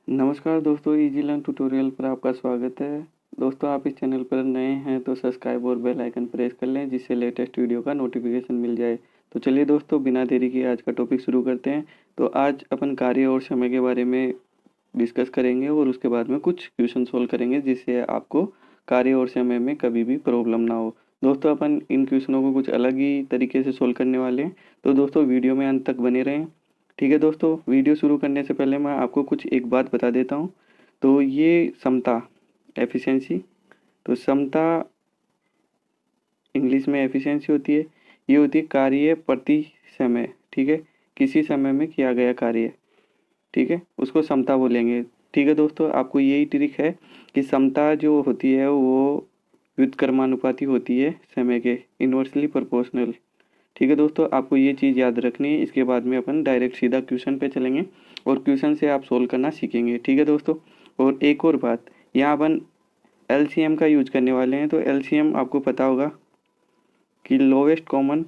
नमस्कार दोस्तों, easy learn tutorial पर आपका स्वागत है। दोस्तों, आप इस चैनल पर नए हैं तो सब्सक्राइब और बेल आइकन प्रेस कर लें, जिससे लेटेस्ट वीडियो का नोटिफिकेशन मिल जाए। तो चलिए दोस्तों, बिना देरी किए आज का टॉपिक शुरू करते हैं। तो आज अपन कार्य और समय के बारे में डिस्कस करेंगे और उसके बाद में कुछ क्वेश्चन सोल्व करेंगे, जिससे आपको कार्य और समय में कभी भी प्रॉब्लम ना हो। दोस्तों, अपन इन क्वेश्चनों को कुछ अलग ही तरीके से सोल्व करने वाले हैं, तो दोस्तों वीडियो में अंत तक बने रहें। ठीक है दोस्तों, वीडियो शुरू करने से पहले मैं आपको कुछ एक बात बता देता हूँ। तो ये समता, एफिशिएंसी, तो समता इंग्लिश में एफिशिएंसी होती है। ये होती है कार्य प्रति समय। ठीक है, किसी समय में किया गया कार्य, ठीक है, उसको समता बोलेंगे। ठीक है दोस्तों, आपको यही ट्रिक है कि समता जो होती है वो व्युत्क्रमानुपाती होती है समय के, इन्वर्सली प्रोपोर्शनल। ठीक है दोस्तों, आपको ये चीज़ याद रखनी है। इसके बाद में अपन डायरेक्ट सीधा क्वेश्चन पे चलेंगे और क्वेश्चन से आप सोल्व करना सीखेंगे। ठीक है दोस्तों, और एक और बात, यहाँ अपन एलसीएम का यूज करने वाले हैं। तो एलसीएम आपको पता होगा कि लोवेस्ट कॉमन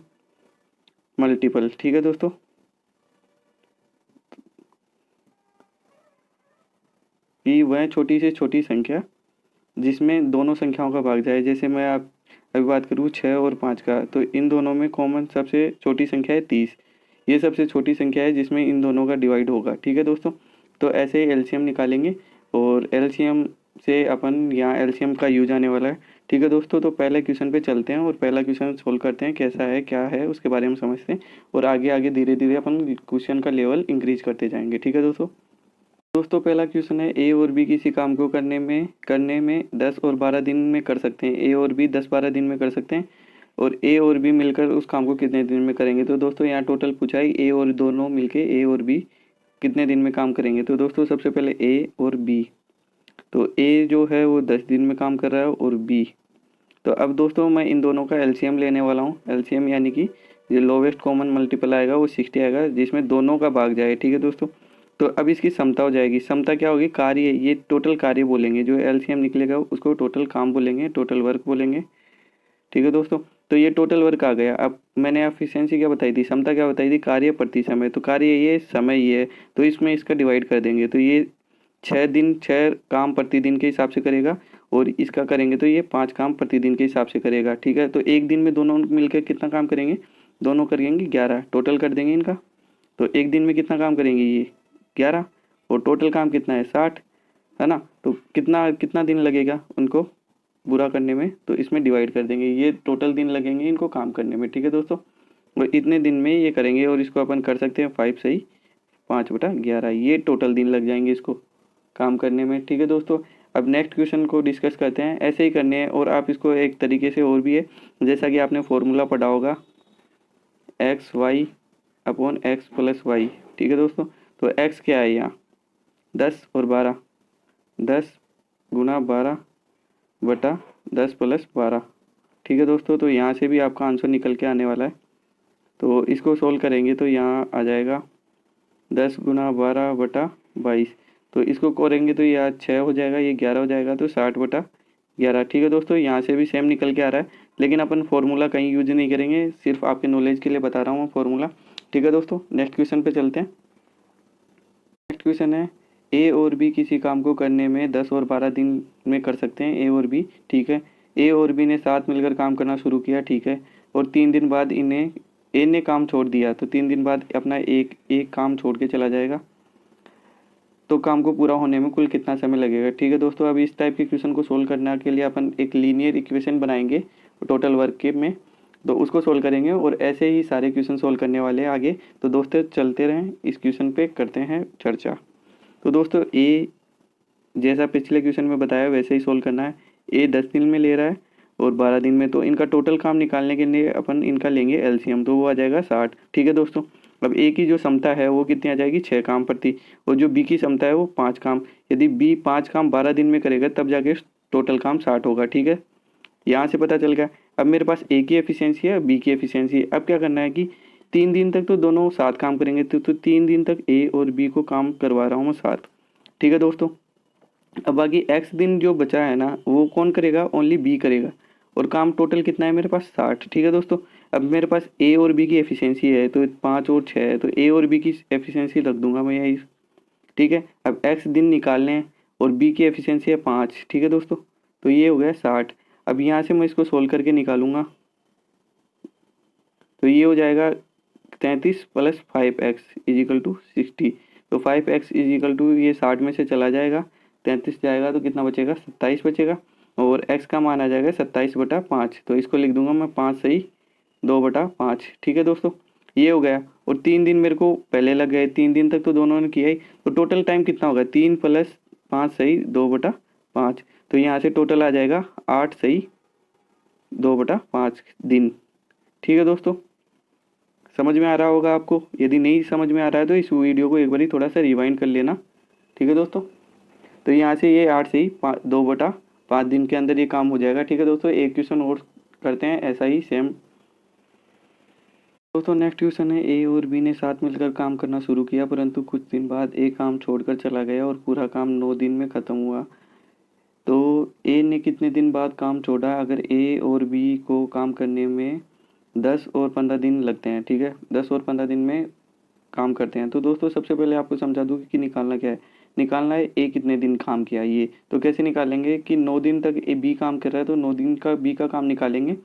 मल्टीपल। ठीक है दोस्तों, कि वह छोटी से छोटी संख्या जिसमें दोनों संख्याओं का भाग जाए। जैसे मैं आप अभी बात करूँ 6 और 5 का, तो इन दोनों में कॉमन सबसे छोटी संख्या है 30। ये सबसे छोटी संख्या है जिसमें इन दोनों का डिवाइड होगा। ठीक है दोस्तों, तो ऐसे ही एलसीएम निकालेंगे और एलसीएम से अपन यहाँ एलसीएम का यूज आने वाला है। ठीक है दोस्तों, तो पहले क्वेश्चन पे चलते हैं और पहला क्वेश्चन सोल्व करते हैं। कैसा है, क्या है, उसके बारे में समझते हैं और आगे आगे धीरे धीरे अपन क्वेश्चन का लेवल इंक्रीज करते जाएंगे। ठीक है दोस्तों, पहला क्वेश्चन है, ए और बी किसी काम को करने में 10 और 12 दिन में कर सकते हैं। ए और बी 10-12 दिन में कर सकते हैं और ए और बी मिलकर उस काम को कितने दिन में करेंगे। तो दोस्तों यहाँ टोटल पूछा है, ए और दोनों मिलके ए और बी कितने दिन में काम करेंगे। तो दोस्तों सबसे पहले ए और बी, तो ए जो है वो 10 दिन में काम कर रहा है और बी, तो अब दोस्तों मैं इन दोनों का एलसीएम लेने वाला हूँ। एलसीएम यानी कि जो लोवेस्ट कॉमन मल्टीपल आएगा वो 60 आएगा, जिसमें दोनों का भाग जाए। ठीक है दोस्तों, तो अब इसकी समता हो जाएगी। समता क्या होगी, कार्य, ये टोटल कार्य बोलेंगे। जो एलसीएम निकलेगा उसको टोटल काम बोलेंगे, टोटल वर्क बोलेंगे। ठीक है दोस्तों, तो ये टोटल वर्क आ गया। अब मैंने एफिशिएंसी क्या बताई थी, समता क्या बताई थी, कार्य प्रति समय। तो कार्य ये समय ये है, तो इसमें इसका डिवाइड कर देंगे। तो ये 6 काम प्रतिदिन के हिसाब से करेगा और इसका करेंगे तो ये 5 काम प्रतिदिन के हिसाब से करेगा। ठीक है, तो एक दिन में दोनों मिलकर कितना काम करेंगे, दोनों करेंगे 11, टोटल कर देंगे इनका। तो एक दिन में कितना काम करेंगे ये 11, और टोटल काम कितना है 60, है ना। तो कितना कितना दिन लगेगा उनको पूरा करने में, तो इसमें डिवाइड कर देंगे। ये टोटल दिन लगेंगे इनको काम करने में। ठीक है दोस्तों, और इतने दिन में ये करेंगे और इसको अपन कर सकते हैं 5 सही 5/11, ये टोटल दिन लग जाएंगे इसको काम करने में। ठीक है दोस्तों, अब नेक्स्ट क्वेश्चन को डिस्कस करते हैं। ऐसे ही करने हैं और आप इसको एक तरीके से और भी है, जैसा कि आपने फॉर्मूला पढ़ा होगा XY/X+Y। ठीक है दोस्तों, तो x क्या है यहाँ 10 और 12, 10 गुना 12/10+12। ठीक है दोस्तों, तो यहाँ से भी आपका आंसर निकल के आने वाला है। तो इसको सोल्व करेंगे तो यहाँ आ जाएगा 10 गुना 12/22। तो इसको करेंगे तो ये 6 हो जाएगा, ये 11 हो जाएगा, तो 60/11। ठीक है दोस्तों, यहाँ से भी सेम निकल के आ रहा है, लेकिन अपन फॉर्मूला कहीं यूज नहीं करेंगे, सिर्फ आपके नॉलेज के लिए बता रहा हूँ फॉर्मूला। ठीक है दोस्तों, नेक्स्ट क्वेश्चन पे चलते हैं। नेक्स्ट क्वेश्चन है, ए और बी किसी काम को करने में 10 और 12 दिन में कर सकते हैं, ए और बी। ठीक है, ए और बी ने साथ मिलकर काम करना शुरू किया। ठीक है, और 3 दिन बाद इन्हें ए ने काम छोड़ दिया, तो 3 दिन बाद अपना एक एक काम छोड़ के चला जाएगा। तो काम को पूरा होने में कुल कितना समय लगेगा। ठीक है दोस्तों, अब इस टाइप के क्वेश्चन को सोल्व करने के लिए अपन एक लीनियर इक्वेशन बनाएंगे टोटल वर्क के में, तो उसको सोल्व करेंगे और ऐसे ही सारे क्वेश्चन सोल्व करने वाले हैं आगे। तो दोस्तों चलते रहें, इस क्वेश्चन पे करते हैं चर्चा। तो दोस्तों ए जैसा पिछले क्वेश्चन में बताया वैसे ही सोल्व करना है। ए 10 दिन में ले रहा है और 12 दिन में, तो इनका टोटल काम निकालने के लिए अपन इनका लेंगे एलसीएम, तो वो आ जाएगा 60। ठीक है दोस्तों, अब ए की जो समता है वो कितनी आ जाएगी 6 काम प्रति, और जो बी की समता है वो 5 काम। यदि बी 5 काम 12 दिन में करेगा तब जाके टोटल काम 60 होगा। ठीक है, यहाँ से पता चल गया। अब मेरे पास ए की एफिशिएंसी है, बी की एफिशिएंसी है। अब क्या करना है कि 3 दिन तक तो दोनों साथ काम करेंगे, तो 3 दिन तक ए और बी को काम करवा रहा हूँ मैं साथ। ठीक है दोस्तों, अब बाकी एक्स दिन जो बचा है ना वो कौन करेगा, ओनली बी करेगा, और काम टोटल कितना है मेरे पास 60। ठीक है दोस्तों, अब मेरे पास ए और बी की एफिशिएंसी है तो 5 और 6 है, तो ए और बी की एफिशिएंसी रख दूंगा मैं यही ठीक है। अब x दिन निकालने हैं और b की एफिशिएंसी है 5, ठीक है दोस्तों। तो ये हो गया 60। अब यहाँ से मैं इसको सोल्व करके निकालूंगा तो ये हो जाएगा 33 + 5x = 60। तो 5x = ये 60 में से चला जाएगा, 33 जाएगा तो कितना बचेगा, 27 बचेगा। और x का मान आ जाएगा 27/5। तो इसको लिख दूंगा मैं 5 सही 2/5, ठीक है दोस्तों। ये हो गया। और 3 दिन मेरे को पहले लग गए, 3 दिन तक तो दोनों ने किया ही। तो टोटल टाइम कितना होगा, 3 + 5 सही 2/5। तो यहाँ से टोटल आ जाएगा 8 सही 2/5 दिन, ठीक है दोस्तों। समझ में आ रहा होगा आपको। यदि नहीं समझ में आ रहा है तो इस वीडियो को एक बार थोड़ा सा रिवाइंड कर लेना, ठीक है दोस्तों। तो यहाँ से ये 8 से ही 2/5 दिन के अंदर ये काम हो जाएगा, ठीक है दोस्तों। एक क्वेश्चन और करते हैं ऐसा ही सेम। दोस्तों नेक्स्ट क्वेश्चन है, ए और बी ने साथ मिलकर काम करना शुरू किया, परंतु कुछ दिन बाद ए काम छोड़कर चला गया और पूरा काम 9 दिन में ख़त्म हुआ। तो ए ने कितने दिन बाद काम छोड़ा अगर ए और बी को काम करने में 10 और 15 दिन लगते हैं, ठीक है। 10 और 15 दिन में काम करते हैं। तो दोस्तों सबसे पहले आपको समझा दूँ कि निकालना क्या है। निकालना है ए कितने दिन काम किया ये। तो कैसे निकालेंगे कि 9 दिन तक ए बी काम कर रहा है तो 9 दिन का बी का काम निकालेंगे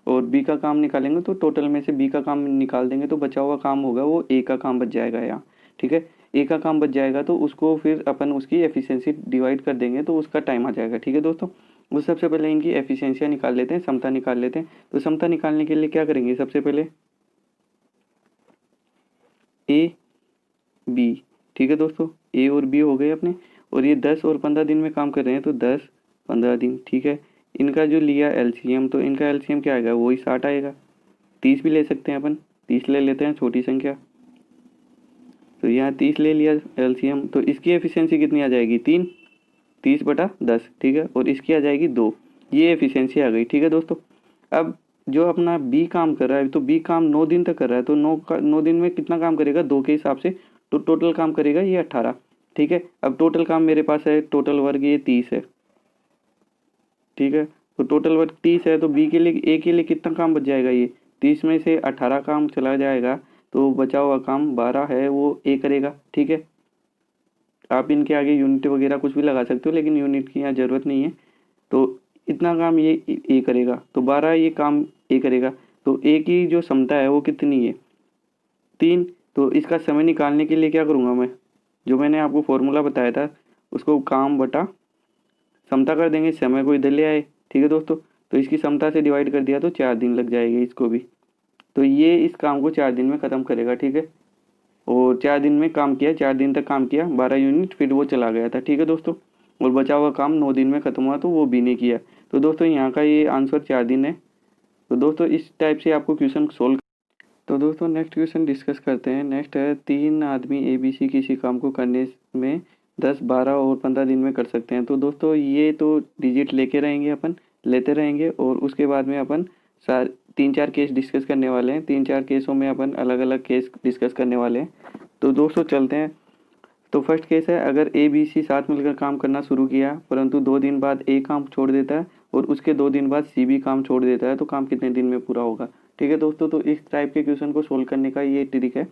और बी का काम निकालेंगे तो टोटल में से बी का काम निकाल देंगे तो बचा हुआ काम होगा वो ए का काम बच जाएगा यहाँ, ठीक है। ए का काम बच जाएगा तो उसको फिर अपन उसकी एफिशिएंसी डिवाइड कर देंगे तो उसका टाइम आ जाएगा, ठीक है दोस्तों। वो सबसे पहले इनकी एफिशिएंसियाँ निकाल लेते हैं, समता निकाल लेते हैं। तो समता निकालने के लिए क्या करेंगे, सबसे पहले ए बी, ठीक है दोस्तों। ए और बी हो गए अपने और ये 10 और 15 दिन में काम कर रहे हैं तो 10 15 दिन, ठीक है। इनका जो लिया एलसीएम तो इनका एलसीएम क्या आएगा, वही 60 आएगा। 30 भी ले सकते हैं अपन, 30 ले लेते हैं छोटी संख्या। तो यहाँ 30 ले लिया एलसीएम। तो इसकी एफिशिएंसी कितनी आ जाएगी, 3, 30/10, ठीक है। और इसकी आ जाएगी 2। ये एफिशिएंसी आ गई, ठीक है दोस्तों। अब जो अपना बी काम कर रहा है तो बी काम 9 दिन तक कर रहा है तो 9 दिन में कितना काम करेगा, 2 के हिसाब से। तो टोटल काम करेगा ये 18, ठीक है। अब टोटल काम मेरे पास है, टोटल वर्क ये 30 है, ठीक है। तो टोटल वर्क 30 है तो बी के लिए ए के लिए कितना काम बच जाएगा, ये 30 में से 18 काम चला जाएगा तो बचा हुआ काम 12 है वो ए करेगा, ठीक है। आप इनके आगे यूनिट वगैरह कुछ भी लगा सकते हो लेकिन यूनिट की यहाँ ज़रूरत नहीं है। तो इतना काम ये ए करेगा तो 12 ये काम ए करेगा। तो ए की जो क्षमता है वो कितनी है, 3। तो इसका समय निकालने के लिए क्या करूँगा मैं, जो मैंने आपको फॉर्मूला बताया था उसको काम बटा क्षमता कर देंगे, समय को इधर ले आए, ठीक है दोस्तों। तो इसकी क्षमता से डिवाइड कर दिया तो 4 दिन लग जाएंगे इसको भी। तो ये इस काम को 4 दिन में ख़त्म करेगा, ठीक है। और 4 दिन में काम किया, 4 दिन तक काम किया 12 यूनिट, फिर वो चला गया था, ठीक है दोस्तों। और बचा हुआ काम 9 दिन में ख़त्म हुआ तो वो बी ने किया। तो दोस्तों यहाँ का ये आंसर 4 दिन है। तो दोस्तों इस टाइप से आपको क्वेश्चन सोल्व। तो दोस्तों नेक्स्ट क्वेश्चन डिस्कस करते हैं। नेक्स्ट है, 3 आदमी ए बी सी किसी काम को करने में 10 12 और 15 दिन में कर सकते हैं। तो दोस्तों ये तो डिजिट लेके रहेंगे, अपन लेते रहेंगे और उसके बाद में अपन 3-4 केस डिस्कस करने वाले हैं। 3-4 केसों में अपन अलग अलग केस डिस्कस करने वाले हैं। तो दोस्तों चलते हैं। तो फर्स्ट केस है, अगर ए बी सी साथ मिलकर काम करना शुरू किया परंतु 2 दिन बाद ए काम छोड़ देता है और उसके 2 दिन बाद सी भी काम छोड़ देता है तो काम कितने दिन में पूरा होगा, ठीक है दोस्तों। तो इस टाइप के क्वेश्चन को सोल्व करने का ये ट्रिक है।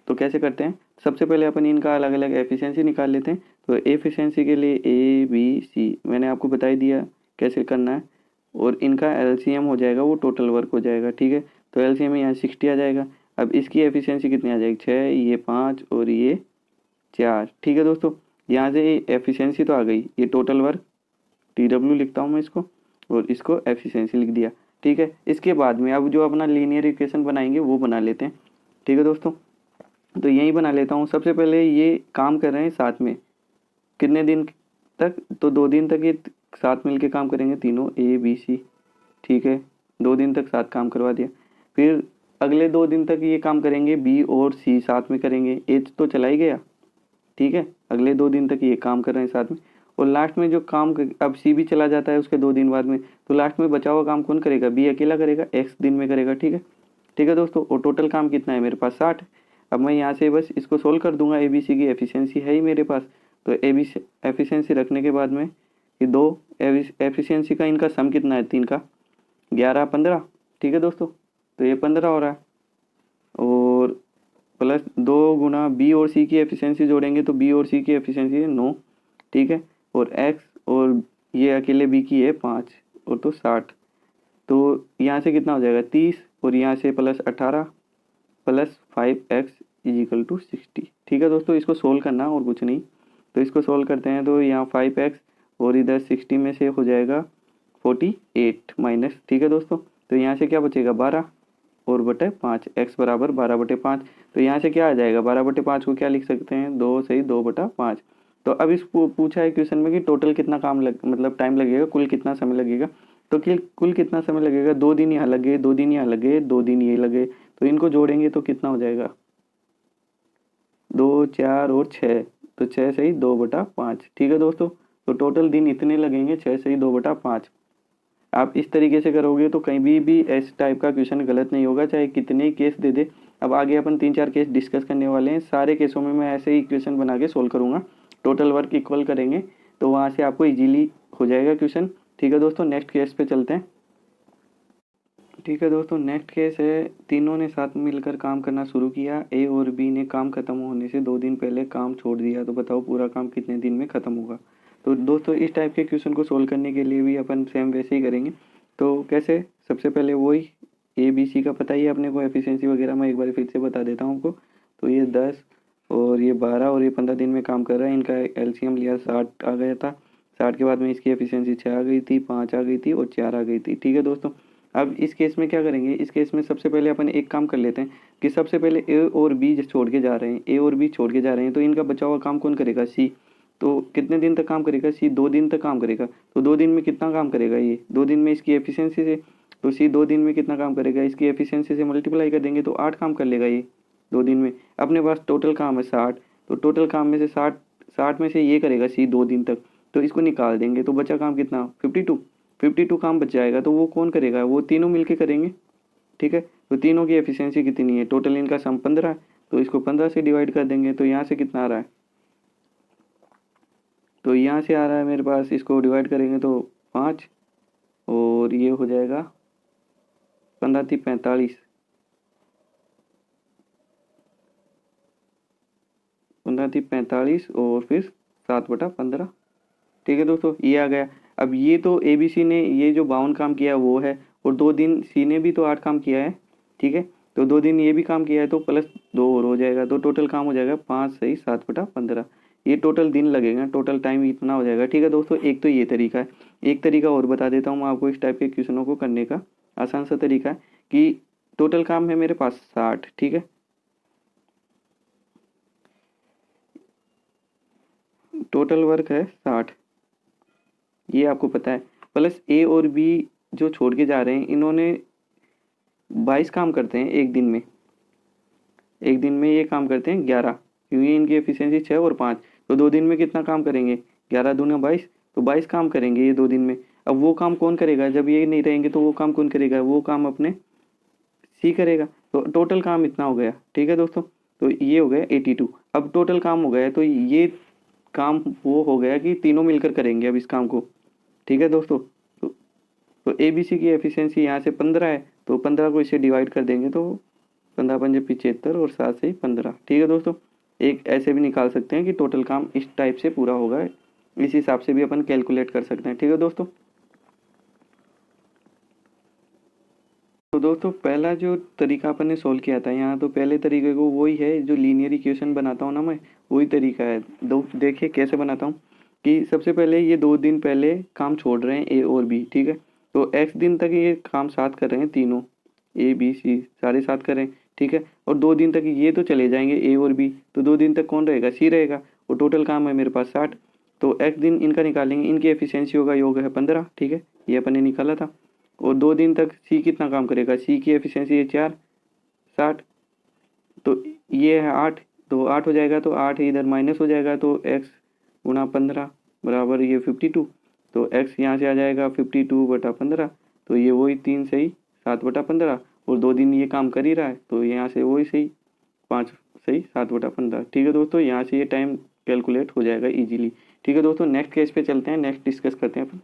तो कैसे करते हैं, सबसे पहले अपन इनका अलग अलग एफिशिएंसी निकाल लेते हैं। तो एफिशिएंसी के लिए ए बी सी मैंने आपको बता ही दिया कैसे करना है। और इनका एलसीएम हो जाएगा वो टोटल वर्क हो जाएगा, ठीक है। तो एलसीएम यहाँ 60 आ जाएगा। अब इसकी एफिशिएंसी कितनी आ जाएगी, 6, ये 5 और ये 4, ठीक है दोस्तों। यहाँ से एफिशिएंसी तो आ गई, ये टोटल वर्क TW लिखता हूँ मैं इसको और इसको एफिशिएंसी लिख दिया, ठीक है। इसके बाद में अब जो अपना लीनियर इक्वेशन बनाएंगे वो बना लेते हैं, ठीक है दोस्तों। तो यही बना लेता हूँ। सबसे पहले ये काम कर रहे हैं साथ में कितने दिन तक, तो 2 दिन तक ये साथ मिल के काम करेंगे तीनों ए बी सी, ठीक है। 2 दिन तक साथ काम करवा दिया। फिर अगले 2 दिन तक ये काम करेंगे बी और सी साथ में करेंगे, ए तो चला ही गया, ठीक है। अगले 2 दिन तक ये काम कर रहे हैं साथ में। और लास्ट में जो काम अब सी भी चला जाता है उसके 2 दिन बाद में, तो लास्ट में बचा हुआ काम कौन करेगा, बी अकेला करेगा, एक्स दिन में करेगा, ठीक है। ठीक है दोस्तों। और टोटल काम कितना है मेरे पास, 60। अब मैं यहाँ से बस इसको सोल्व कर दूंगा। ए बी सी की एफिशिएंसी है ही मेरे पास। तो ए बी सी एफिशिएंसी रखने के बाद में ये 2 एफिशिएंसी का इनका सम कितना है, 3 का 11 15, ठीक है दोस्तों। तो ये 15 हो रहा है। और प्लस 2 गुना बी और सी की एफिशिएंसी जोड़ेंगे तो बी और सी की एफिशिएंसी है 9, ठीक है। और एक्स और ये अकेले बी की है 5 और तो 60। तो यहाँ से कितना हो जाएगा 30 और यहाँ से plus 18 plus 5x is equal to 60। ठीक है दोस्तों, इसको सोल्व करना और कुछ नहीं। तो इसको सोल्व करते हैं तो यहाँ 5x और इधर 60 में से हो जाएगा 48 माइनस, ठीक है दोस्तों। तो यहाँ से क्या बचेगा 12 और बटे 5, x बराबर 12/5। तो यहाँ से क्या आ जाएगा 12/5 को क्या लिख सकते हैं 2 सही 2/5। तो अब इस पूछा है क्वेश्चन में कि टोटल कितना मतलब टाइम लगेगा, कुल कितना समय लगेगा। तो कुल कितना समय लगेगा, 2 दिन यहाँ लगे, 2 दिन यहाँ लगे, 2 दिन ये लगे, तो इनको जोड़ेंगे तो कितना हो जाएगा 2 4 और 6, तो 6 सही 2/5, ठीक है दोस्तों। तो टोटल दिन इतने लगेंगे 6 सही 2/5। आप इस तरीके से करोगे तो कहीं भी इस टाइप का क्वेश्चन गलत नहीं होगा, चाहे कितने केस दे दे। अब आगे अपन 3-4 केस डिस्कस करने वाले हैं, सारे केसों में मैं ऐसे ही क्वेश्चन बना के सोल्व करूंगा। टोटल वर्क इक्वल करेंगे तो वहाँ से आपको इजीली हो जाएगा क्वेश्चन, ठीक है दोस्तों। नेक्स्ट केस पे चलते हैं। ठीक है दोस्तों, नेक्स्ट केस है, तीनों ने साथ मिलकर काम करना शुरू किया। ए और बी ने काम खत्म होने से 2 दिन पहले काम छोड़ दिया, तो बताओ पूरा काम कितने दिन में खत्म होगा। तो दोस्तों इस टाइप के क्वेश्चन को सोल्व करने के लिए भी अपन सेम वैसे ही करेंगे। तो कैसे, सबसे पहले वही ए बी सी का पता ही है अपने को, एफिशिएंसी वगैरह मैं एक बार फिर से बता देता हूँ आपको। तो ये 10 और ये 12 और ये 15 दिन में काम कर रहा है। इनका एलसीएम लिया 60 आ गया था। 60 के बाद में इसकी एफिशिएंसी 6 आ गई थी, 5 आ गई थी और 4 आ गई थी, ठीक है दोस्तों। अब इस केस में क्या करेंगे, इस केस में सबसे पहले अपन एक काम कर लेते हैं कि सबसे पहले ए और बी छोड़ के जा रहे हैं, ए और बी छोड़ के जा रहे हैं, तो इनका बचा हुआ काम कौन करेगा, सी। तो कितने दिन तक काम करेगा सी, 2 दिन तक काम करेगा। तो 2 दिन में कितना काम करेगा ये, 2 दिन में इसकी एफिशिएंसी से, तो सी 2 दिन में कितना काम करेगा, इसकी एफिशिएंसी से मल्टीप्लाई कर देंगे तो 8 काम कर लेगा ये 2 दिन में। अपने पास टोटल काम है 60, तो टोटल काम में से 60 में से ये करेगा सी 2 दिन तक, तो इसको निकाल देंगे तो बचा काम कितना 52 काम बच जाएगा। तो वो कौन करेगा, वो तीनों मिलके करेंगे, ठीक है। तो तीनों की एफिशिएंसी कितनी है, टोटल इनका सम 15 है, तो इसको 15 से डिवाइड कर देंगे तो यहाँ से कितना आ रहा है, तो यहाँ से आ रहा है मेरे पास, इसको डिवाइड करेंगे तो 5 और ये हो जाएगा 15 × 45, 15 × 45 और फिर 7/15, ठीक है दोस्तों, ये आ गया। अब ये तो ए बी सी ने ये जो 52 काम किया वो है, और 2 दिन सी ने भी तो 8 काम किया है, ठीक है। तो 2 दिन ये भी काम किया है तो प्लस 2 और हो जाएगा, तो टोटल काम हो जाएगा 5 सही 7/15। ये टोटल दिन लगेगा, टोटल टाइम इतना हो जाएगा, ठीक है दोस्तों। एक तो ये तरीका है, एक तरीका और बता देता हूँ मैं आपको इस टाइप के क्वेश्चनों को करने का आसान सा तरीका है कि टोटल काम है मेरे पास 60, ठीक है। टोटल वर्क है 60, ये आपको पता है। प्लस ए और बी जो छोड़ के जा रहे हैं, इन्होंने 22 काम करते हैं एक दिन में, एक दिन में ये काम करते हैं 11, क्योंकि इनकी एफिशिएंसी 6 और 5। तो 2 दिन में कितना काम करेंगे 11 दूना 22, तो 22 काम करेंगे ये 2 दिन में। अब वो काम कौन करेगा, जब ये नहीं रहेंगे तो वो काम कौन करेगा, वो काम अपने सी करेगा। तो टोटल काम इतना हो गया, ठीक है दोस्तों। तो ये हो गया 82। अब टोटल काम हो गया, तो ये काम वो हो गया कि तीनों मिलकर करेंगे अब इस काम को, ठीक है दोस्तों। तो ए बी सी की एफिशिएंसी यहाँ से 15 है, तो 15 को इससे डिवाइड कर देंगे तो 15 पंजे 75 और 7 से 15, ठीक है दोस्तों। एक ऐसे भी निकाल सकते हैं कि टोटल काम इस टाइप से पूरा होगा, इस हिसाब से भी अपन कैलकुलेट कर सकते हैं, ठीक है दोस्तों। तो दोस्तों पहला जो तरीका अपन ने सोल्व किया था यहाँ, तो पहले तरीके को वही है जो लीनियर इक्वेशन बनाता हूँ ना मैं, वही तरीका है। देखिए कैसे बनाता हूँ कि सबसे पहले ये 2 दिन पहले काम छोड़ रहे हैं ए और बी, ठीक है। तो एक्स दिन तक ये काम साथ कर रहे हैं, तीनों ए बी सी सारे साथ कर रहे हैं, ठीक है। और 2 दिन तक ये तो चले जाएंगे ए और बी, तो 2 दिन तक कौन रहेगा, सी रहेगा। और टोटल काम है मेरे पास 60, तो एक्स दिन इनका निकालेंगे, इनकी एफिशिएंसी होगा योग है 15, ठीक है, ये अपन ने निकाला था। और 2 दिन तक सी कितना काम करेगा, सी की एफिशिएंसी है 4 60, तो ये है 8, तो 8 हो जाएगा, तो 8 इधर माइनस हो जाएगा, तो x गुणा 15 बराबर ये 52। तो x यहाँ से आ जाएगा 52/15, तो ये वही 3 सही 7/15, और 2 दिन ये काम कर ही रहा है, तो यहाँ से वही सही 5 सही 7/15, ठीक है दोस्तों। यहाँ से ये टाइम कैलकुलेट हो जाएगा इजीली, ठीक है दोस्तों। नेक्स्ट केस पे चलते हैं, नेक्स्ट डिस्कस करते हैं अपन।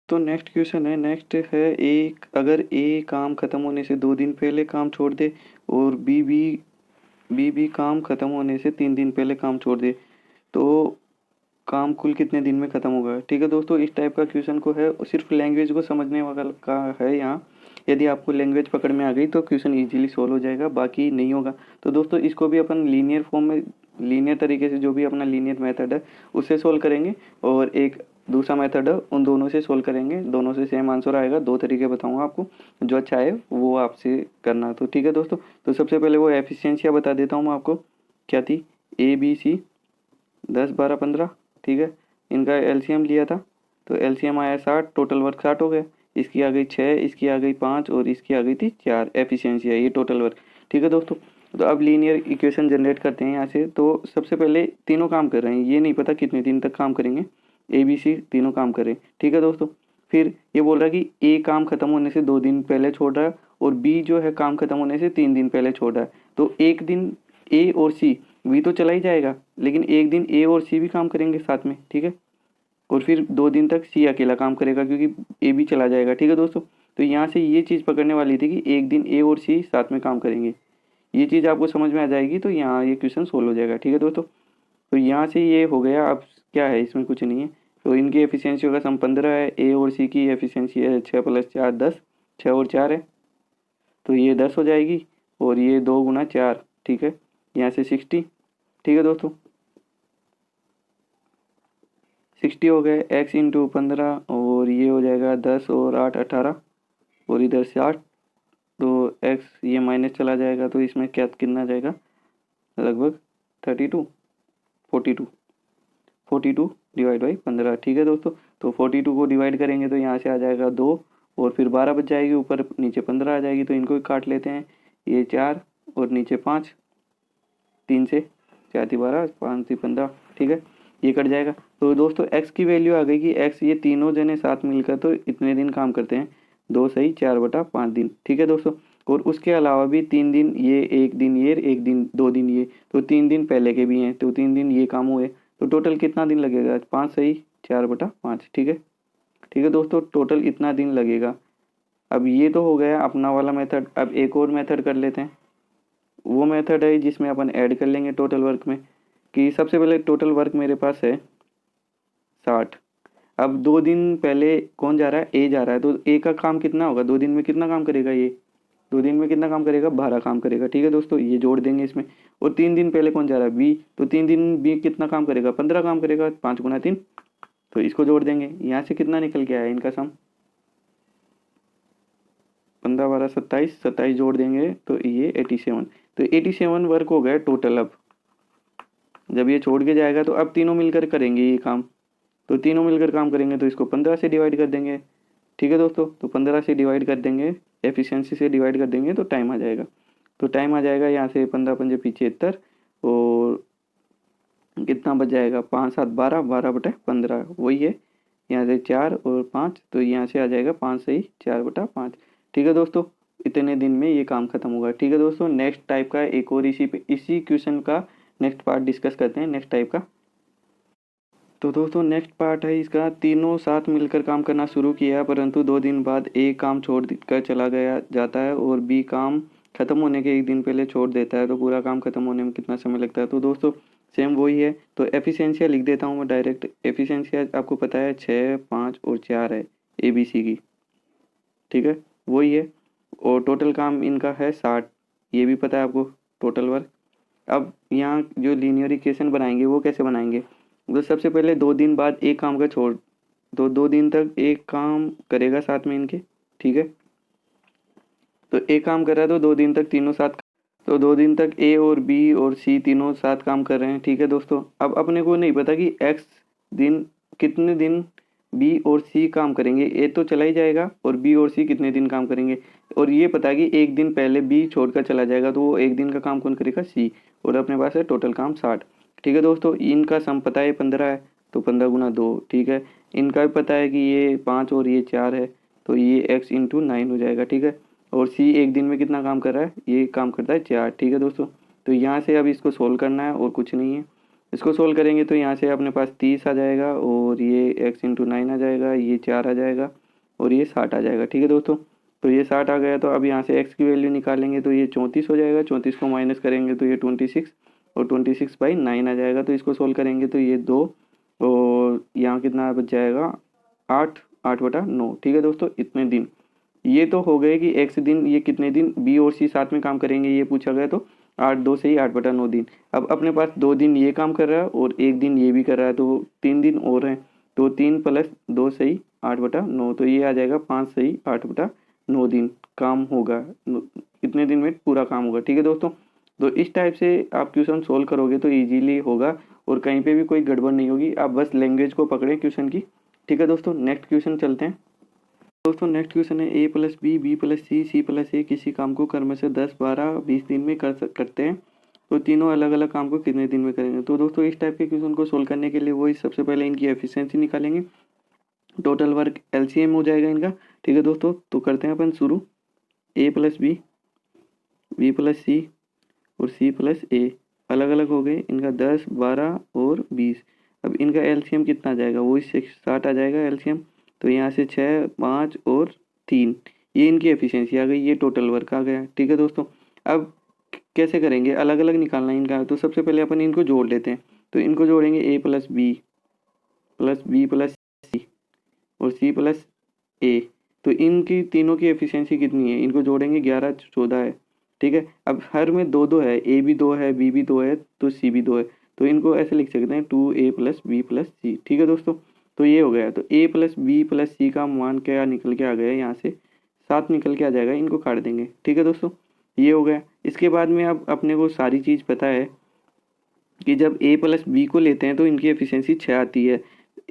तो नेक्स्ट क्वेश्चन है, नेक्स्ट है एक, अगर ए काम खत्म होने से 2 दिन पहले काम छोड़ दे और बी भी बी भी काम ख़त्म होने से 3 दिन पहले काम छोड़ दे तो काम कुल कितने दिन में ख़त्म होगा। ठीक है दोस्तों, इस टाइप का क्वेश्चन को है, सिर्फ लैंग्वेज को समझने वाला का है यहाँ। यदि आपको लैंग्वेज पकड़ में आ गई तो क्वेश्चन इजीली सॉल्व हो जाएगा, बाकी नहीं होगा। तो दोस्तों इसको भी अपन लीनियर फॉर्म में, लीनियर तरीके से, जो भी अपना लीनियर मेथड है उससे सोल्व करेंगे, और एक दूसरा मेथड है उन दोनों से सोल्व करेंगे। दोनों से सेम आंसर आएगा। 2 तरीके बताऊंगा आपको, जो अच्छा है वो आपसे करना। तो ठीक है दोस्तों, तो सबसे पहले वो एफिशिएंसियाँ बता देता हूँ मैं आपको क्या थी। ए बी सी 10 12 15, ठीक है। इनका एलसीएम लिया था तो एलसीएम आया 60, टोटल वर्क 60 हो गया। इसकी आ गई 6, इसकी आ गई 5 और इसकी आ गई थी 4। एफिशिएंसी है ये टोटल वर्क। ठीक है दोस्तों, तो अब लीनियर इक्वेशन जनरेट करते हैं यहाँ से। तो सबसे पहले तीनों काम कर रहे हैं, ये नहीं पता कितने दिन तक काम करेंगे। ए बी सी तीनों काम कर रहे हैं। ठीक है दोस्तों, फिर ये बोल रहा है कि ए काम खत्म होने से 2 दिन पहले छोड़ रहा है और बी जो है काम खत्म होने से 3 दिन पहले छोड़ रहा है। तो एक दिन ए और सी, बी तो चला ही जाएगा लेकिन एक दिन ए और सी भी काम करेंगे साथ में। ठीक है, और फिर 2 दिन तक सी अकेला काम करेगा क्योंकि ए भी चला जाएगा। ठीक है दोस्तों, तो यहाँ से ये चीज़ पकड़ने वाली थी कि एक दिन ए और सी साथ में काम करेंगे। ये चीज़ आपको समझ में आ जाएगी तो यहाँ ये क्वेश्चन सोल्व हो जाएगा। ठीक है दोस्तों, तो यहाँ से ये हो गया। अब क्या है, इसमें कुछ नहीं है। तो इनकी एफिशिएंसी का सम 15 है। ए और सी की एफिशिएंसी है 6 + 4 10, 6 और 4 है तो ये 10 हो जाएगी, और ये 2 × 4, ठीक है, यहाँ से 60। ठीक है दोस्तों, 60 हो गए। x × 15 और ये हो जाएगा 10 और 8 18 और इधर से 8, तो x ये माइनस चला जाएगा तो इसमें क्या कितना जाएगा, लगभग 32 42 42 डिवाइड बाई 15। ठीक है दोस्तों, तो 42 को डिवाइड करेंगे तो यहाँ से आ जाएगा 2 और फिर 12 बच जाएगी, ऊपर नीचे 15 आ जाएगी, तो इनको ही काट लेते हैं। ये 4 और नीचे 5, 3 से 4 × 12, 5 × 15, ठीक है, ये कट जाएगा। तो दोस्तों x की वैल्यू आ गई कि x ये तीनों जने साथ मिलकर तो इतने दिन काम करते हैं, 2 सही 4/5 दिन। ठीक है दोस्तों, और उसके अलावा भी 3 दिन ये, 1 दिन ये, 1 दिन 2 दिन ये, तो 3 दिन पहले के भी हैं, तो 3 दिन ये काम हुए, तो टोटल कितना दिन लगेगा, 5 सही 4/5। ठीक है, ठीक है दोस्तों, टोटल इतना दिन लगेगा। अब ये तो हो गया अपना वाला मेथड। अब एक और मेथड कर लेते हैं। वो मेथड है जिसमें अपन ऐड कर लेंगे टोटल वर्क में, कि सबसे पहले टोटल वर्क मेरे पास है 60। अब 2 दिन पहले कौन जा रहा है, ए जा रहा है, तो ए का काम कितना होगा, 2 दिन में कितना काम करेगा ये, 2 दिन में कितना काम करेगा, 12 काम करेगा। ठीक है दोस्तों, ये जोड़ देंगे इसमें। और 3 दिन पहले कौन जा रहा है, बी, तो 3 दिन बी कितना काम करेगा, 15 काम करेगा, 5 × 3, तो इसको जोड़ देंगे। यहाँ से कितना निकल के आया इनका सम, 15 12 27, 27 जोड़ देंगे तो ये 87। तो 87 वर्क हो गया टोटल। अब जब ये छोड़ के जाएगा तो अब तीनों मिलकर करेंगे ये काम, तो तीनों मिलकर काम करेंगे तो इसको 15 से डिवाइड कर देंगे। ठीक है दोस्तों, तो 15 से डिवाइड कर देंगे, एफिशिएंसी से डिवाइड कर देंगे तो टाइम आ जाएगा। तो टाइम आ जाएगा यहाँ से 15 × 5 = 75, और कितना बच जाएगा, 5 7 12, 12/15 वही है। यहाँ से 4 और 5, तो यहाँ से आ जाएगा 5 सही 4/5। ठीक है दोस्तों, इतने दिन में ये काम खत्म होगा। ठीक है दोस्तों, नेक्स्ट टाइप का एक और इसी क्वेश्चन का नेक्स्ट पार्ट डिस्कस करते हैं, नेक्स्ट टाइप का। तो दोस्तों नेक्स्ट पार्ट है इसका, तीनों साथ मिलकर काम करना शुरू किया परंतु 2 दिन बाद ए काम छोड़ कर चला गया जाता है और बी काम खत्म होने के 1 दिन पहले छोड़ देता है, तो पूरा काम खत्म होने में कितना समय लगता है। तो दोस्तों सेम वही है, तो एफिशिएंसियाँ लिख देता हूँ मैं डायरेक्ट। एफिशिएंसियाँ आपको पता है 6 5 और 4 है ए बी सी की। ठीक है, वही है, और टोटल काम इनका है 60, ये भी पता है आपको टोटल वर्क। अब यहाँ जो लीनियर इक्वेशन बनाएंगे वो कैसे बनाएंगे, तो सबसे पहले 2 दिन बाद एक काम का छोड़, तो 2 दिन तक एक काम करेगा साथ में इनके। ठीक है, तो एक काम कर रहा है तो 2 दिन तक तीनों साथ, तो 2 दिन तक ए और बी और सी तीनों साथ काम कर रहे हैं। ठीक है दोस्तों, अब अपने को नहीं पता कि एक्स दिन कितने दिन बी और सी काम करेंगे, ए तो चला ही जाएगा और बी और सी कितने दिन काम करेंगे, और ये पता है कि 1 दिन पहले बी छोड़कर चला जाएगा तो वो 1 दिन का काम कौन करेगा, सी, और अपने पास है टोटल काम 60। ठीक है दोस्तों, इनका सम पता है 15 है तो 15 × 2। ठीक है, इनका भी पता है कि ये 5 और ये 4 है तो ये x × 9 हो जाएगा। ठीक है, और सी 1 दिन में कितना काम कर रहा है, ये काम करता है 4। ठीक है दोस्तों, तो यहाँ से अब इसको सोल्व करना है और कुछ नहीं है। इसको सोल्व करेंगे तो यहाँ से अपने पास 30 आ जाएगा और ये x × 9 आ जाएगा, ये 4 आ जाएगा और ये 60 आ जाएगा। ठीक है दोस्तों, तो ये 60 आ गया। तो अब यहाँ से x की वैल्यू निकालेंगे तो ये 34 हो जाएगा। 34 को माइनस करेंगे तो ये 26 और 26/9 आ जाएगा। तो इसको सोल्व करेंगे तो ये 2 और यहाँ कितना बच जाएगा 8/9। ठीक है दोस्तों, इतने दिन। ये तो हो गए कि x दिन, ये कितने दिन b और c साथ में काम करेंगे ये पूछा गया। तो 8 2 से ही 8/9 दिन। अब अपने पास 2 दिन ये काम कर रहा है और 1 दिन ये भी कर रहा है, तो 3 दिन और हैं। तो 3 + 2 सही 8/9, तो ये आ जाएगा 5 सही 8/9 दिन काम होगा। कितने दिन में पूरा काम होगा। ठीक है दोस्तों, तो इस टाइप से आप क्वेश्चन सोल्व करोगे तो इजीली होगा और कहीं पे भी कोई गड़बड़ नहीं होगी। आप बस लैंग्वेज को पकड़े क्वेश्चन की। ठीक है दोस्तों, नेक्स्ट क्वेश्चन चलते हैं। दोस्तों नेक्स्ट क्वेश्चन है a + b b + c c + a किसी काम को क्रम से 10 12 20 दिन में करते हैं, तो तीनों अलग अलग काम को कितने दिन में करेंगे। तो दोस्तों इस टाइप के क्वेश्चन को सोल्व करने के लिए वही सबसे पहले इनकी एफिशिएंसी निकालेंगे, टोटल वर्क LCM हो जाएगा इनका। ठीक है दोस्तों, तो करते हैं अपन शुरू। a + b b + c और c + a अलग अलग हो गए इनका 10 12 और 20। अब इनका LCM कितना आ जाएगा, वही 60 आ जाएगा LCM। तो यहाँ से 6 5 और 3, ये इनकी एफिशिएंसी आ गई, ये टोटल वर्क आ गया। ठीक है दोस्तों, अब कैसे करेंगे, अलग अलग निकालना है इनका। तो सबसे पहले अपन इनको जोड़ लेते हैं। तो इनको जोड़ेंगे a + b + b + c और c + a। तो इनकी तीनों की एफिशिएंसी कितनी है, इनको जोड़ेंगे 11 14 है। ठीक है, अब हर में 2 2 है, a भी 2 है b भी 2 है तो c भी 2 है। तो इनको ऐसे लिख सकते हैं 2a + b + c। ठीक है दोस्तों, तो ये हो गया। तो a + b + c का मान क्या निकल के आ गया, यहाँ से 7 निकल के आ जाएगा, इनको काट देंगे। ठीक है दोस्तों, ये हो गया। इसके बाद में अब अपने को सारी चीज़ पता है कि जब a + b को लेते हैं तो इनकी एफिशिएंसी 6 आती है,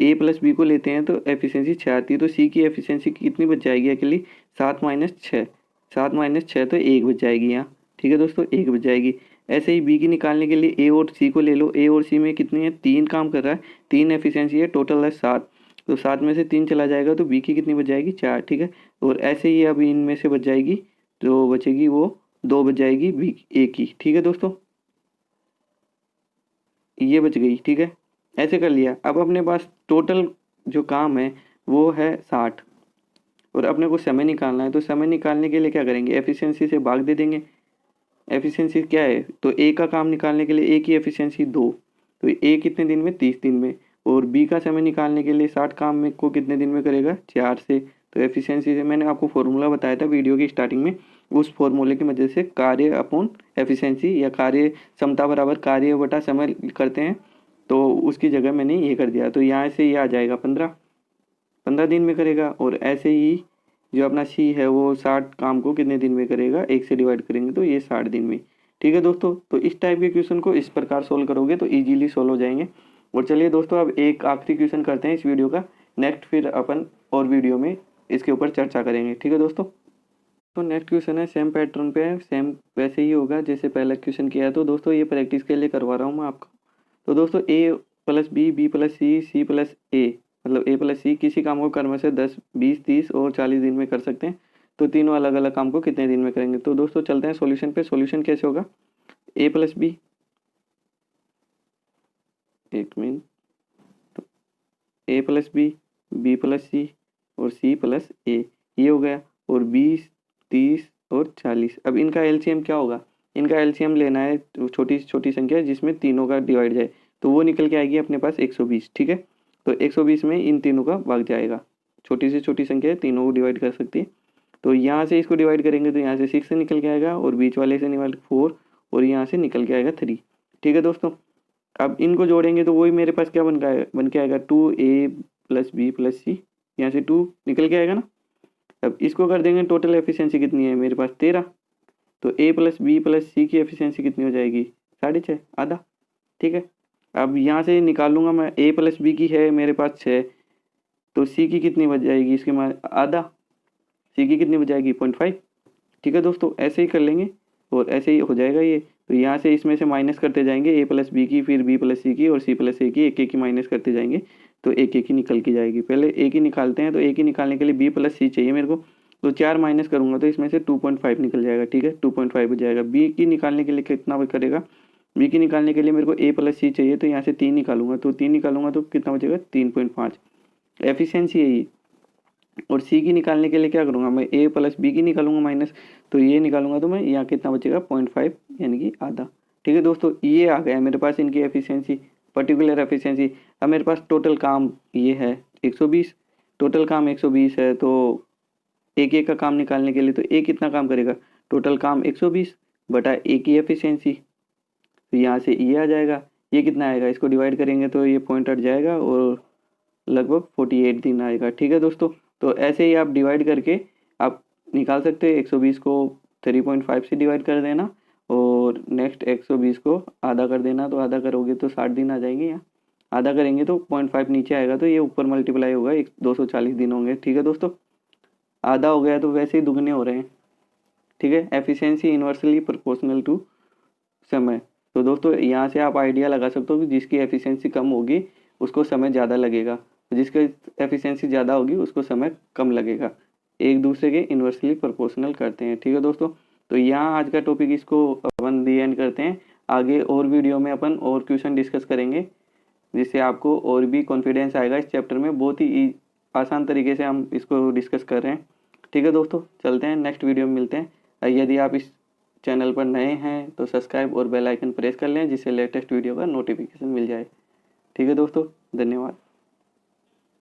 a + b को लेते हैं तो एफिशिएंसी 6 आती है। तो c की एफिशिएंसी कितनी बच जाएगी अकेली, 7 - 6। 7 - 6 तो 1 बच जाएगी यहाँ। ठीक है दोस्तों, 1 बच जाएगी। ऐसे ही b की निकालने के लिए a और c को ले लो। a और c में कितनी है, 3 काम कर रहा है, 3 एफिशिएंसी है, टोटल है 7। तो 7 में से 3 चला जाएगा तो b की कितनी बच जाएगी, 4। ठीक है, और ऐसे ही अब इनमें से बच जाएगी, जो बचेगी वो 2 बच जाएगी b a की। ठीक है दोस्तों, ये बच गई। ठीक है, ऐसे कर लिया। अब अपने पास टोटल जो काम है वो है 60 और अपने को समय निकालना है। तो समय निकालने के लिए क्या करेंगे, एफिशिएंसी से भाग दे देंगे। एफिशिएंसी क्या है, तो ए का काम निकालने के लिए ए की एफिशिएंसी 2, तो ए कितने दिन में, 30 दिन में। और बी का समय निकालने के लिए 60 काम में को कितने दिन में करेगा, 4 से। तो एफिशिएंसी से मैंने आपको फॉर्मूला बताया था वीडियो की स्टार्टिंग में, उस फॉर्मूले की मदद से कार्य अपॉन एफिशिएंसी या कार्य क्षमता बराबर कार्य बटा समय करते हैं। तो उसकी जगह मैंने ये कर दिया। तो यहाँ से ये आ जाएगा 15 दिन में करेगा। और ऐसे ही जो अपना सी है वो 60 काम को कितने दिन में करेगा, 1 से डिवाइड करेंगे तो ये 60 दिन में। ठीक है दोस्तों, तो इस टाइप के क्वेश्चन को इस प्रकार सोल्व करोगे तो इजीली सोल्व हो जाएंगे। और चलिए दोस्तों, अब एक आखिरी क्वेश्चन करते हैं इस वीडियो का। नेक्स्ट फिर अपन और वीडियो में इसके ऊपर चर्चा करेंगे। ठीक है दोस्तों, तो नेक्स्ट क्वेश्चन है सेम पैटर्न पे है, सेम वैसे ही होगा जैसे पहला क्वेश्चन किया है। तो दोस्तों ये प्रैक्टिस के लिए करवा रहा हूँ मैं आपको। तो दोस्तों a + b b + c c + a मतलब a + c किसी काम को कर्म से 10 20 30 और 40 दिन में कर सकते हैं। तो तीनों अलग अलग काम को कितने दिन में करेंगे। तो दोस्तों चलते हैं सॉल्यूशन पे। सॉल्यूशन कैसे होगा, a + b, एक मिनट, तो a + b b + c और c + a, ये हो गया। और 20 30 और 40, अब इनका एलसीएम क्या होगा, इनका एलसीएम लेना है छोटी छोटी संख्या जिसमें तीनों का डिवाइड जाए। तो वो निकल के आएगी अपने पास 120। ठीक है, तो 120 में इन तीनों का भाग जाएगा। छोटी से छोटी संख्या है, तीनों को डिवाइड कर सकती है। तो यहाँ से इसको डिवाइड करेंगे तो यहाँ से 6 से निकल के आएगा और बीच वाले से निकल 4 और यहाँ से निकल के आएगा 3। ठीक है दोस्तों, अब इनको जोड़ेंगे तो वही मेरे पास क्या बन के आएगा 2a + b + c, यहाँ से 2 निकल के आएगा ना। अब इसको कर देंगे, टोटल एफिशिएंसी कितनी है मेरे पास 13। तो a + b + c की एफिशिएंसी कितनी हो जाएगी, 6.5 आधा। ठीक है, अब यहाँ से निकालूंगा मैं, a + b की है मेरे पास 6, तो c की कितनी बच जाएगी, इसके बाद आधा, c की कितनी बच जाएगी 0.5। ठीक है दोस्तों, ऐसे ही कर लेंगे और ऐसे ही हो जाएगा ये। तो यहाँ से इसमें से माइनस करते जाएंगे a + b की, फिर b + c की और c + a की, एक एक की माइनस करते जाएंगे तो एक एक की निकल की जाएगी। पहले a की निकालते हैं। तो a की निकालने के लिए b + c चाहिए मेरे को, तो 4 माइनस करूंगा तो इसमें से 2.5 निकल जाएगा। ठीक है, 2.5 हो जाएगा। b की निकालने के लिए कितना करेगा, b की निकालने के लिए मेरे को a + c चाहिए, तो यहाँ से 3 निकालूंगा, तो 3 निकालूंगा तो कितना बचेगा 3.5। एफिशिएंसी है ये, और सी की निकालने के लिए क्या करूँगा, मैं ए प्लस बी की निकालूंगा माइनस, तो ये निकालूंगा तो मैं यहाँ कितना बचेगा 0.5 यानी कि आधा। ठीक है दोस्तों, ये आ गया मेरे पास इनकी एफिशिएंसी, पर्टिकुलर एफिशिएंसी। अब मेरे पास टोटल काम ये है 120, टोटल काम 120 है, तो एक एक का काम निकालने के लिए तो ए कितना काम करेगा, टोटल काम 120 बटा ए की एफिशिएंसी, तो यहाँ से ये आ जाएगा। ये कितना आएगा, इसको डिवाइड करेंगे तो ये पॉइंट हट जाएगा और लगभग 48 दिन आएगा। ठीक है दोस्तों, तो ऐसे ही आप डिवाइड करके आप निकाल सकते हैं। 120 को 3.5 से डिवाइड कर देना और नेक्स्ट 120 को आधा कर देना, तो आधा करोगे तो 60 दिन आ जाएंगे। यहाँ आधा करेंगे तो 0.5 नीचे आएगा, तो ये ऊपर मल्टीप्लाई होगा, 240 दिन होंगे। ठीक है दोस्तों, आधा हो गया तो वैसे ही दुगने हो रहे हैं। ठीक है, एफिशिएंसी इन्वर्सली प्रोपोर्शनल टू समय। तो दोस्तों यहाँ से आप आइडिया लगा सकते हो कि जिसकी एफिशिएंसी कम होगी उसको समय ज़्यादा लगेगा, जिसकी एफिशिएंसी ज़्यादा होगी उसको समय कम लगेगा, एक दूसरे के इन्वर्सली प्रोपोर्शनल करते हैं। ठीक है दोस्तों, तो यहाँ आज का टॉपिक इसको अपन दी एंड करते हैं। आगे और वीडियो में अपन और क्वेश्चन डिस्कस करेंगे, जिससे आपको और भी कॉन्फिडेंस आएगा इस चैप्टर में। बहुत ही आसान तरीके से हम इसको डिस्कस कर रहे हैं। ठीक है दोस्तों, चलते हैं, नेक्स्ट वीडियो में मिलते हैं। यदि आप इस चैनल पर नए हैं तो सब्सक्राइब और बेल आइकन प्रेस कर लें, जिससे लेटेस्ट वीडियो का नोटिफिकेशन मिल जाए। ठीक है दोस्तों, धन्यवाद।